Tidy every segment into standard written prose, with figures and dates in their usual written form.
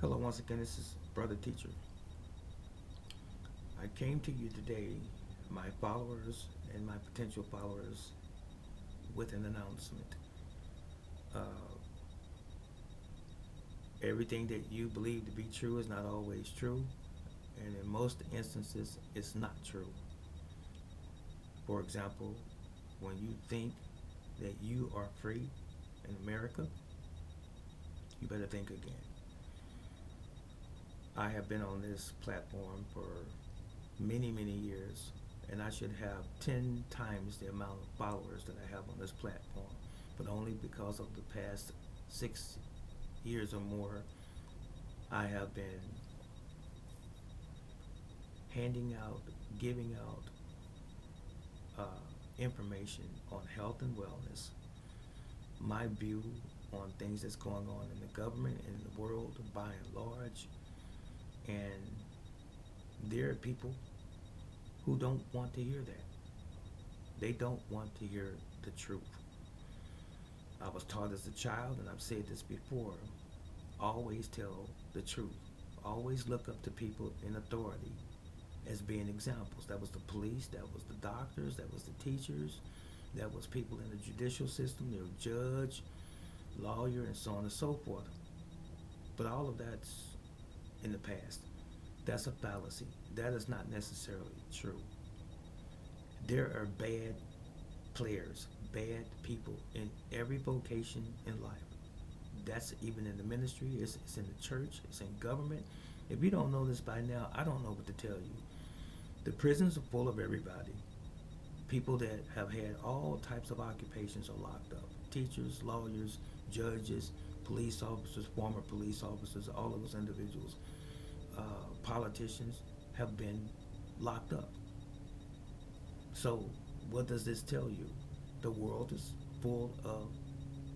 Hello, once again, this is Brother Teacher. I came to you today, my followers and my potential followers, with an announcement. Uh, Everything that you believe to be true is not always true, and in most instances, it's not true. For example, when you think that you are free in America, you better think again. I have been on this platform for many, many years, and I should have 10 times the amount of followers that I have on this platform, but only because of the past 6 years or more, I have been handing out, giving out information on health and wellness, my view on things that's going on in the government and in the world by and large, and there are people who don't want to hear that. They don't want to hear the truth. I was taught as a child, and I've said this before, always tell the truth. Always look up to people in authority as being examples. That was the police, that was the doctors, that was the teachers, that was people in the judicial system, the judge, lawyer, and so on and so forth. But all of that's in the past. That's a fallacy. That is not necessarily true. There are bad players, bad people in every vocation in life. That's even in the ministry, it's in the church, it's in government. If you don't know this by now, I don't know what to tell you. The prisons are full of everybody. People that have had all types of occupations are locked up. Teachers, lawyers, judges, police officers, former police officers, all of those individuals, politicians have been locked up. So what does this tell you? The world is full of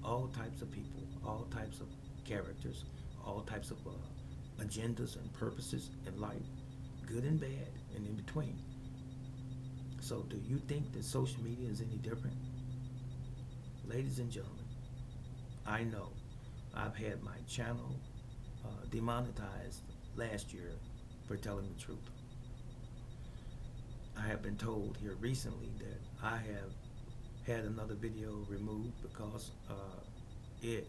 all types of people, all types of characters, all types of agendas and purposes in life, good and bad, and in between. So do you think that social media is any different? Ladies and gentlemen, I know I've had my channel demonetized last year for telling the truth. I have been told here recently that I have had another video removed because it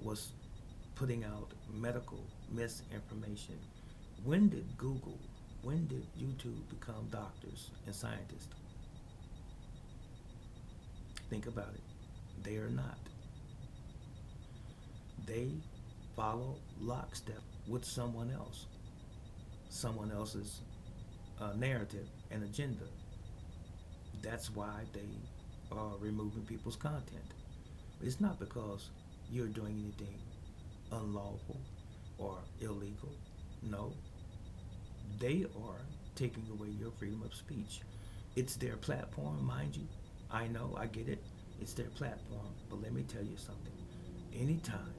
was putting out medical misinformation. When did Google, when did YouTube become doctors and scientists? Think about it. They are not. They follow lockstep with someone else, someone else's narrative and agenda. That's why they are removing people's content. It's not because you're doing anything unlawful or illegal. No, they are taking away your freedom of speech. It's their platform, mind you. I know, I get it. It's their platform. But let me tell you something. Anytime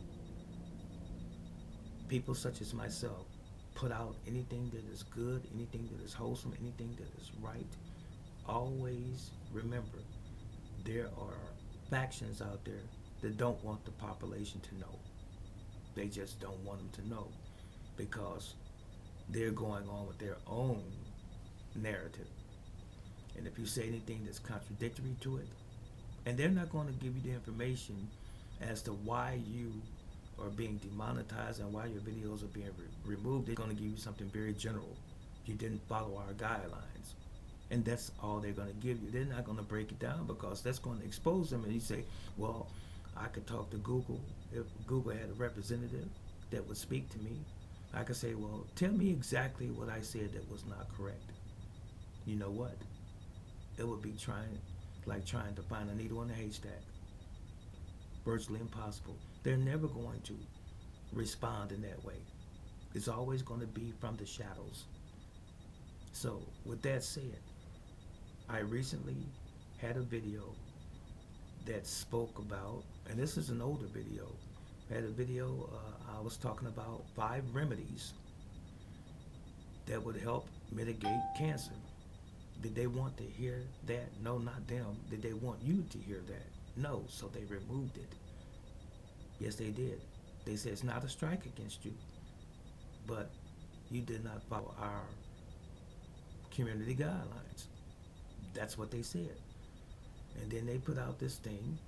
people such as myself put out anything that is good, anything that is wholesome, anything that is right, always remember there are factions out there that don't want the population to know. They just don't want them to know because they're going on with their own narrative. And if you say anything that's contradictory to it, and they're not going to give you the information as to why you are being demonetized and why your videos are being removed, they're going to give you something very general. You didn't follow our guidelines. And that's all they're going to give you. They're not going to break it down because that's going to expose them. And you say, well, I could talk to Google. If Google had a representative that would speak to me, I could say, well, tell me exactly what I said that was not correct. You know what? It would be like trying to find a needle in a haystack. Virtually impossible. They're never going to respond in that way. It's always going to be from the shadows. So with that said, I recently had a video that spoke about, and this is an older video, had a video I was talking about 5 remedies that would help mitigate cancer. Did they want to hear that? No, not them. Did they want you to hear that? No, so they removed it. Yes, they did. They said it's not a strike against you, but you did not follow our community guidelines. That's what they said. And then they put out this thing,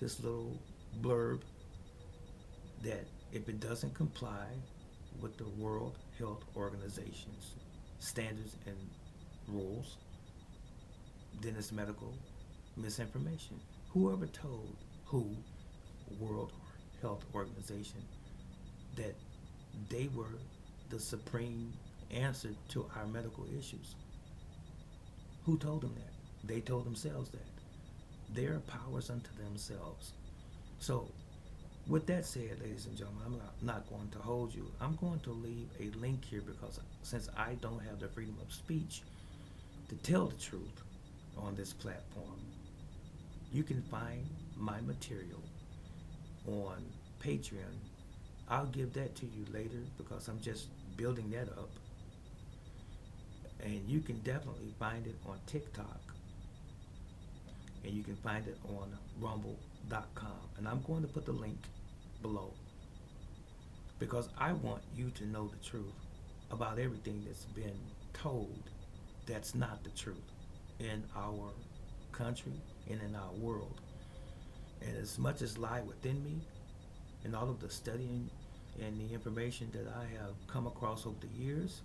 this little blurb, that if it doesn't comply with the World Health Organization's standards and rules, then it's medical misinformation. Whoever told World Health Organization, that they were the supreme answer to our medical issues? Who told them that? They told themselves that. Their powers unto themselves. So, with that said, ladies and gentlemen, I'm not going to hold you. I'm going to leave a link here, because since I don't have the freedom of speech to tell the truth on this platform, you can find my material on Patreon. I'll give that to you later, because I'm just building that up. And you can definitely find it on TikTok. And you can find it on rumble.com. And I'm going to put the link below, because I want you to know the truth about everything that's been told that's not the truth in our country and in our world. And as much as lie within me, and all of the studying and the information that I have come across over the years,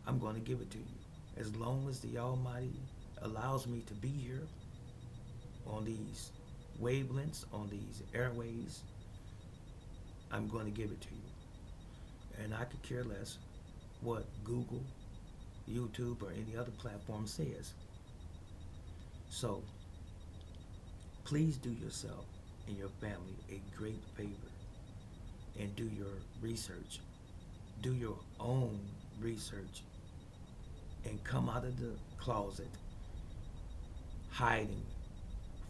I'm going to give it to you. As long as the Almighty allows me to be here on these wavelengths, on these airways, I'm going to give it to you. And I could care less what Google, YouTube, or any other platform says. So, please do yourself and your family a great favor and do your research. Do your own research and come out of the closet hiding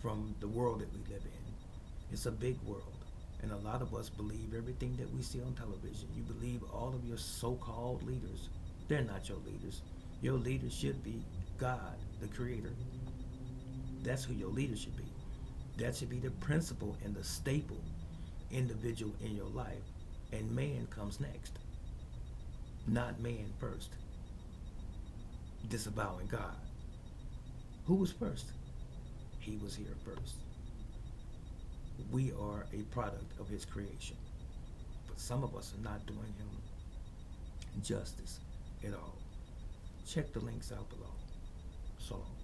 from the world that we live in. It's a big world, and a lot of us believe everything that we see on television. You believe all of your so-called leaders. They're not your leaders. Your leader should be God, the Creator. That's who your leader should be. That should be the principal and the staple individual in your life, and man comes next. Not man first. Disavowing God. Who was first? He was here first. We are a product of his creation. But some of us are not doing him justice at all. Check the links out below. So long.